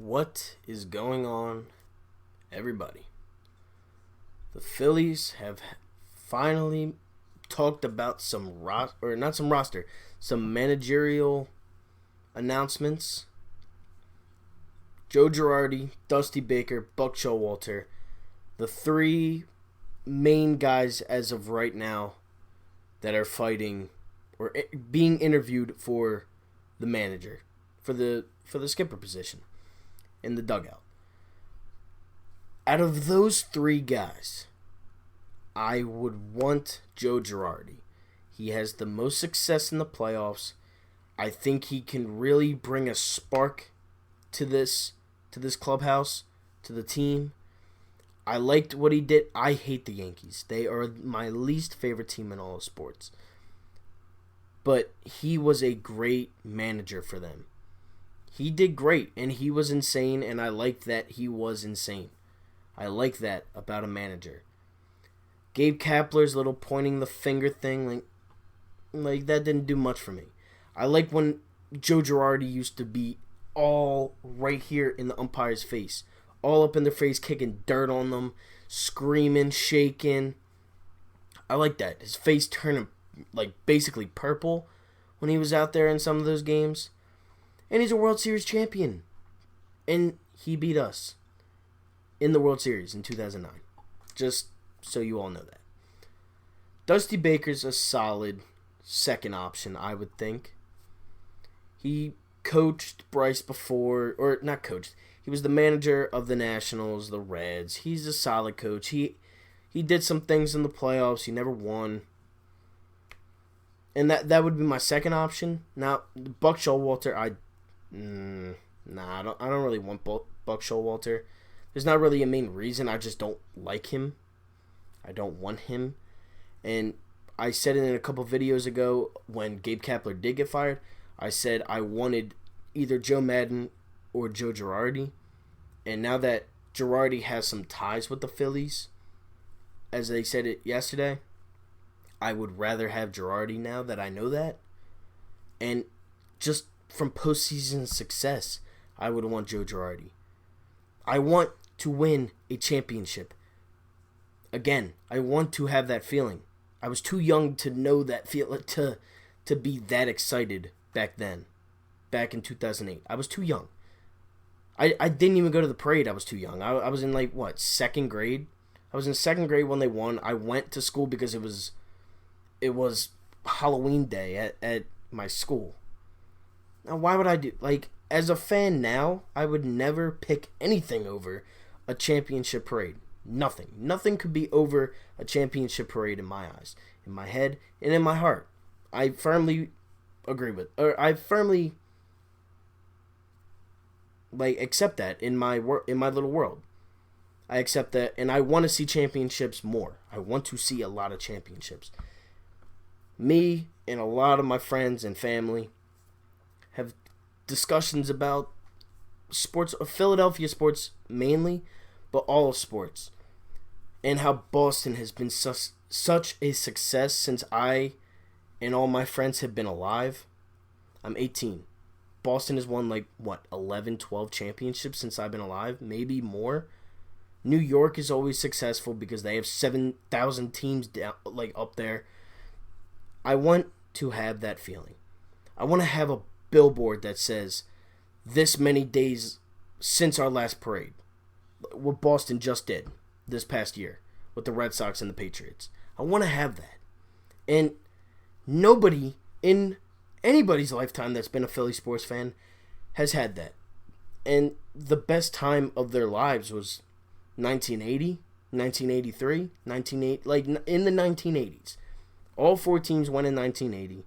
What is going on, everybody? The Phillies have finally talked about some some managerial announcements. Joe Girardi, Dusty Baker, Buck Showalter, the three main guys as of right now that are fighting or being interviewed for the manager, for the skipper position in the dugout. Out of those three guys, I would want Joe Girardi. He has the most success in the playoffs. I think he can really bring a spark to this clubhouse, to the team. I liked what he did. I hate the Yankees. They are my least favorite team in all of sports. But he was a great manager for them. He did great, and he was insane, and I liked that he was insane. I like that about a manager. Gabe Kapler's little pointing the finger thing, like that didn't do much for me. I like when Joe Girardi used to be all right here in the umpire's face, all up in their face, kicking dirt on them, screaming, shaking. I like that. His face turning basically purple when he was out there in some of those games. And he's a World Series champion. And he beat us in the World Series in 2009. Just so you all know that. Dusty Baker's a solid second option, I would think. He coached Bryce before, or not coached. He was the manager of the Nationals, the Reds. He's a solid coach. He did some things in the playoffs. He never won. And that would be my second option. Now, Buck Showalter, I don't really want Buck Showalter. There's not really a main reason. I just don't like him. I don't want him. And I said it in a couple videos ago when Gabe Kapler did get fired. I said I wanted either Joe Maddon or Joe Girardi. And now that Girardi has some ties with the Phillies, as they said it yesterday, I would rather have Girardi now that I know that. And just from postseason success, I would want Joe Girardi. I want to win a championship. Again, I want to have that feeling. I was too young to know that feeling, to be that excited back then. Back in 2008. I was too young. I didn't even go to the parade. I was too young. I was in second grade? I was in second grade when they won. I went to school because it was Halloween day at my school. Now, why would I do... as a fan now, I would never pick anything over a championship parade. Nothing. Nothing could be over a championship parade in my eyes, in my head, and in my heart. I firmly agree with... Or I firmly... accept that in my little world. I accept that, and I want to see championships more. I want to see a lot of championships. Me and a lot of my friends and family have discussions about sports, Philadelphia sports mainly, but all of sports, and how Boston has been such a success since I and all my friends have been alive. I'm 18. Boston has won 11, 12 championships since I've been alive, maybe more. New York is always successful because they have 7,000 teams down, up there. I want to have that feeling. I want to have a billboard that says, this many days since our last parade. What Boston just did this past year with the Red Sox and the Patriots. I want to have that. And nobody in anybody's lifetime that's been a Philly sports fan has had that. And the best time of their lives was 1980, 1983, 1980, in the 1980s. All four teams won in 1980.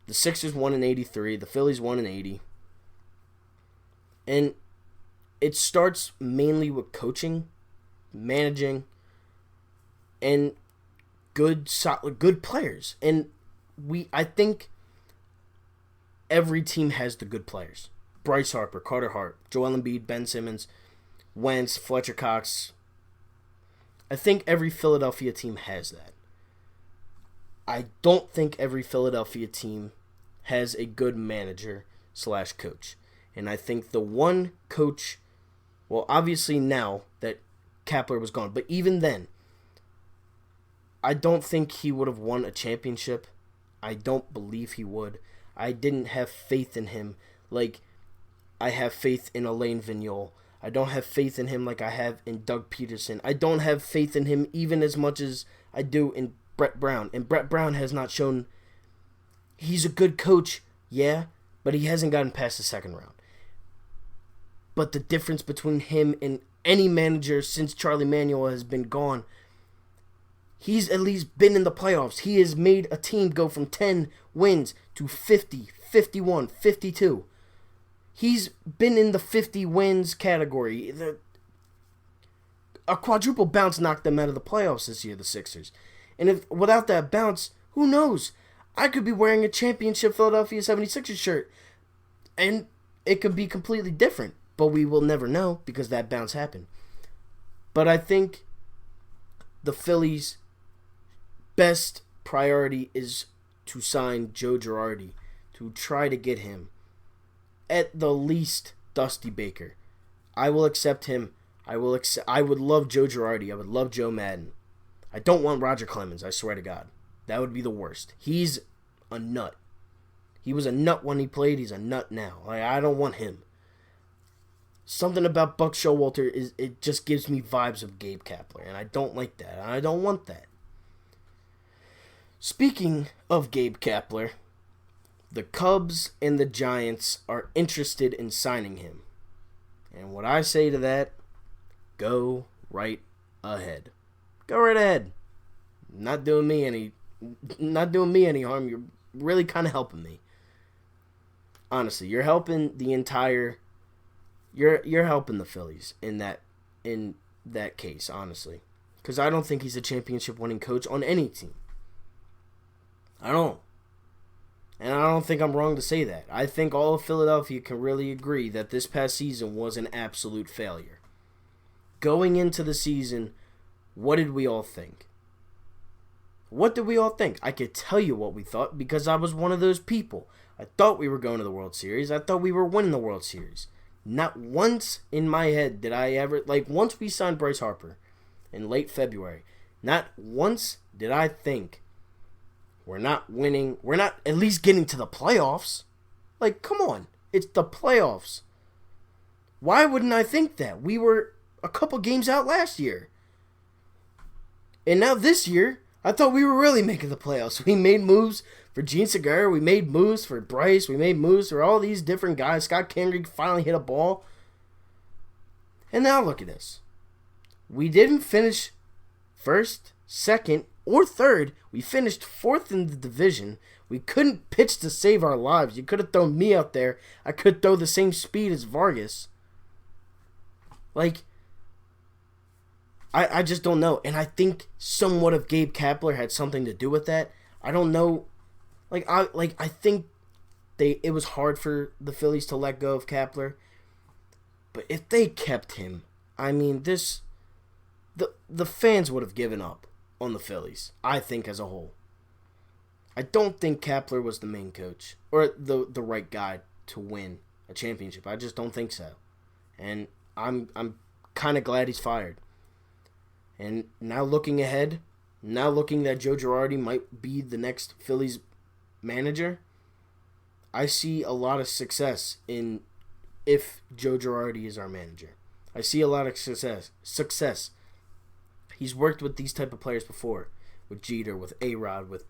The Sixers won in 83. The Phillies won in 80. And it starts mainly with coaching, managing, and good players. And I think every team has the good players. Bryce Harper, Carter Hart, Joel Embiid, Ben Simmons, Wentz, Fletcher Cox. I think every Philadelphia team has that. I don't think every Philadelphia team has a good manager / coach. And I think the one coach, well, obviously now that Kapler was gone, but even then, I don't think he would have won a championship. I don't believe he would. I didn't have faith in him like I have faith in Alain Vigneault. I don't have faith in him like I have in Doug Peterson. I don't have faith in him even as much as I do in Brett Brown. And Brett Brown has not shown... He's a good coach, yeah, but he hasn't gotten past the second round. But the difference between him and any manager since Charlie Manuel has been gone, he's at least been in the playoffs. He has made a team go from 10 wins to 50, 51, 52. He's been in the 50 wins category. A quadruple bounce knocked them out of the playoffs this year, the Sixers. And if without that bounce, who knows? I could be wearing a championship Philadelphia 76ers shirt, and it could be completely different. But we will never know because that bounce happened. But I think the Phillies' best priority is to sign Joe Girardi, to try to get him at the least Dusty Baker. I will accept him. I would love Joe Girardi. I would love Joe Madden. I don't want Roger Clemens, I swear to God. That would be the worst. He's a nut. He was a nut when he played. He's a nut now. I don't want him. Something about Buck Showalter it just gives me vibes of Gabe Kapler, and I don't like that. I don't want that. Speaking of Gabe Kapler, the Cubs and the Giants are interested in signing him. And what I say to that, go right ahead. Go right ahead. Not doing me any harm. You're really kind of helping me. Honestly, you're helping the entire You're helping the Phillies in that case, honestly. Because I don't think he's a championship-winning coach on any team. I don't. And I don't think I'm wrong to say that. I think all of Philadelphia can really agree that this past season was an absolute failure. Going into the season, what did we all think? What did we all think? I could tell you what we thought because I was one of those people. I thought we were going to the World Series. I thought we were winning the World Series. Not once in my head did I ever... once we signed Bryce Harper in late February, not once did I think we're not winning. We're not at least getting to the playoffs. Come on. It's the playoffs. Why wouldn't I think that? We were a couple games out last year. And now this year, I thought we were really making the playoffs. We made moves for Gene Segura. We made moves for Bryce. We made moves for all these different guys. Scott Kendrick finally hit a ball. And now look at this. We didn't finish first, second, or third. We finished fourth in the division. We couldn't pitch to save our lives. You could have thrown me out there. I could throw the same speed as Vargas. I just don't know. And I think somewhat of Gabe Kapler had something to do with that. I don't know. I think it was hard for the Phillies to let go of Kapler. But if they kept him, I mean, the fans would have given up on the Phillies, I think, as a whole. I don't think Kapler was the main coach or the right guy to win a championship. I just don't think so. And I'm kind of glad he's fired. And now looking ahead, that Joe Girardi might be the next Phillies manager, I see a lot of success if Joe Girardi is our manager. I see a lot of success. He's worked with these type of players before, with Jeter, with A-Rod, with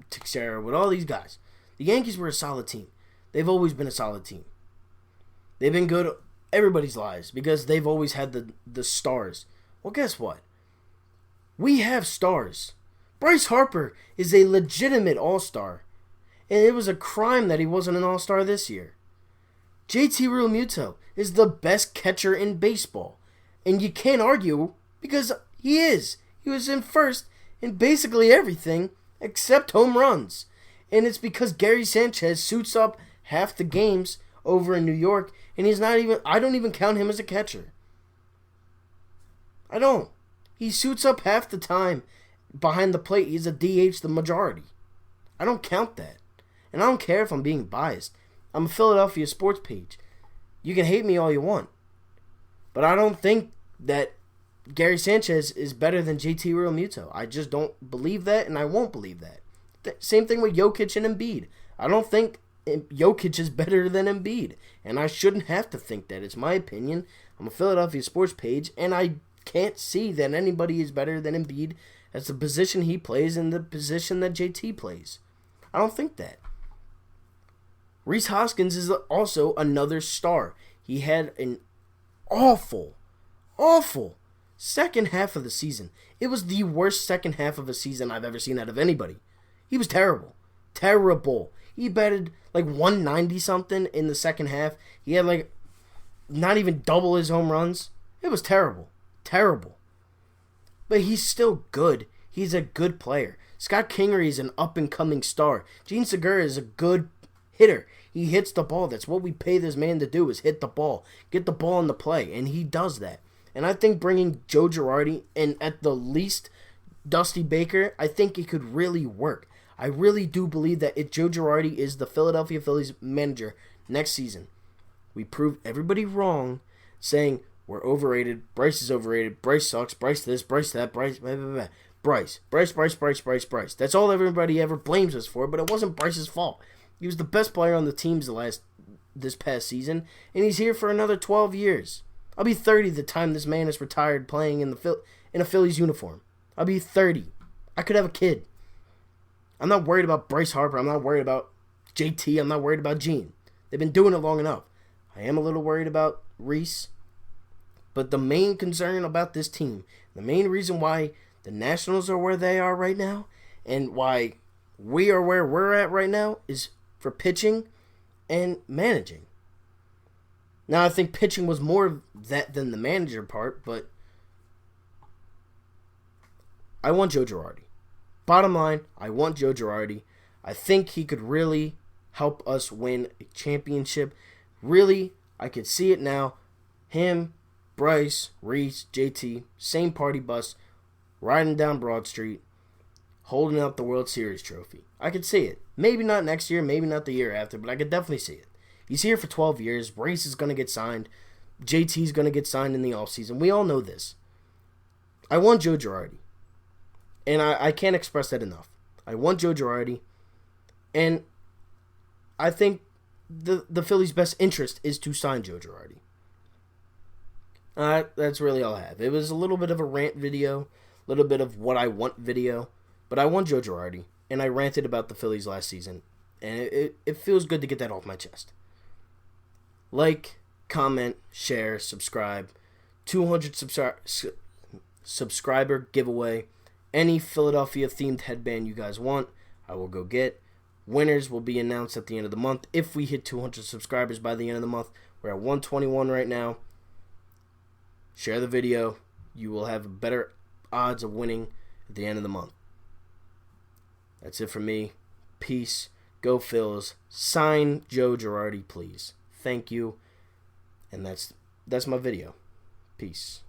Teixeira, with all these guys. The Yankees were a solid team. They've always been a solid team. They've been good everybody's lives because they've always had the stars. Well, guess what? We have stars. Bryce Harper is a legitimate all-star. And it was a crime that he wasn't an all-star this year. JT Realmuto is the best catcher in baseball. And you can't argue because he is. He was in first in basically everything except home runs. And it's because Gary Sanchez suits up half the games over in New York, and I don't even count him as a catcher. I don't. He suits up half the time behind the plate. He's a DH the majority. I don't count that. And I don't care if I'm being biased. I'm a Philadelphia sports page. You can hate me all you want, but I don't think that Gary Sanchez is better than JT Realmuto. I just don't believe that, and I won't believe that. Same thing with Jokic and Embiid. I don't think Jokic is better than Embiid, and I shouldn't have to think that. It's my opinion. I'm a Philadelphia sports page, and I can't see that anybody is better than Embiid as the position he plays and the position that JT plays. I don't think that. Rhys Hoskins is also another star. He had an awful second half of the season. It was the worst second half of a season I've ever seen out of anybody. He was terrible. Terrible. He batted like 190 something in the second half. He had like not even double his home runs. It was terrible. Terrible. But he's still good. He's a good player. Scott Kingery is an up-and-coming star. Gene Segura is a good hitter. He hits the ball. That's what we pay this man to do, is hit the ball. Get the ball in the play, and he does that. And I think bringing Joe Girardi and at the least Dusty Baker, I think it could really work. I really do believe that if Joe Girardi is the Philadelphia Phillies manager next season, we prove everybody wrong saying we're overrated, Bryce is overrated, Bryce sucks, Bryce this, Bryce that, Bryce, blah, blah, blah. Bryce. That's all everybody ever blames us for, but it wasn't Bryce's fault. He was the best player on the teams this past season, and he's here for another 12 years. I'll be 30 the time this man is retired playing in a Phillies uniform. I'll be 30. I could have a kid. I'm not worried about Bryce Harper. I'm not worried about JT. I'm not worried about Gene. They've been doing it long enough. I am a little worried about Rhys, but the main concern about this team, the main reason why the Nationals are where they are right now, and why we are where we're at right now, is for pitching and managing. Now, I think pitching was more of that than the manager part, but I want Joe Girardi. Bottom line, I want Joe Girardi. I think he could really help us win a championship. Really, I could see it now. Him, Bryce, Rhys, JT, same party bus, riding down Broad Street, holding up the World Series trophy. I could see it. Maybe not next year, maybe not the year after, but I could definitely see it. He's here for 12 years. Rhys is going to get signed. JT's going to get signed in the offseason. We all know this. I want Joe Girardi. And I can't express that enough. I want Joe Girardi. And I think the Phillies' best interest is to sign Joe Girardi. That's really all I have. It was a little bit of a rant video, a little bit of what I want video, but I want Joe Girardi, and I ranted about the Phillies last season, and it feels good to get that off my chest. Like, comment, share, subscribe. 200 subscriber giveaway. Any Philadelphia-themed headband you guys want, I will go get. Winners will be announced at the end of the month. If we hit 200 subscribers by the end of the month, we're at 121 right now. Share the video. You will have better odds of winning at the end of the month. That's it for me. Peace. Go Phils. Sign Joe Girardi, please. Thank you. And that's my video. Peace.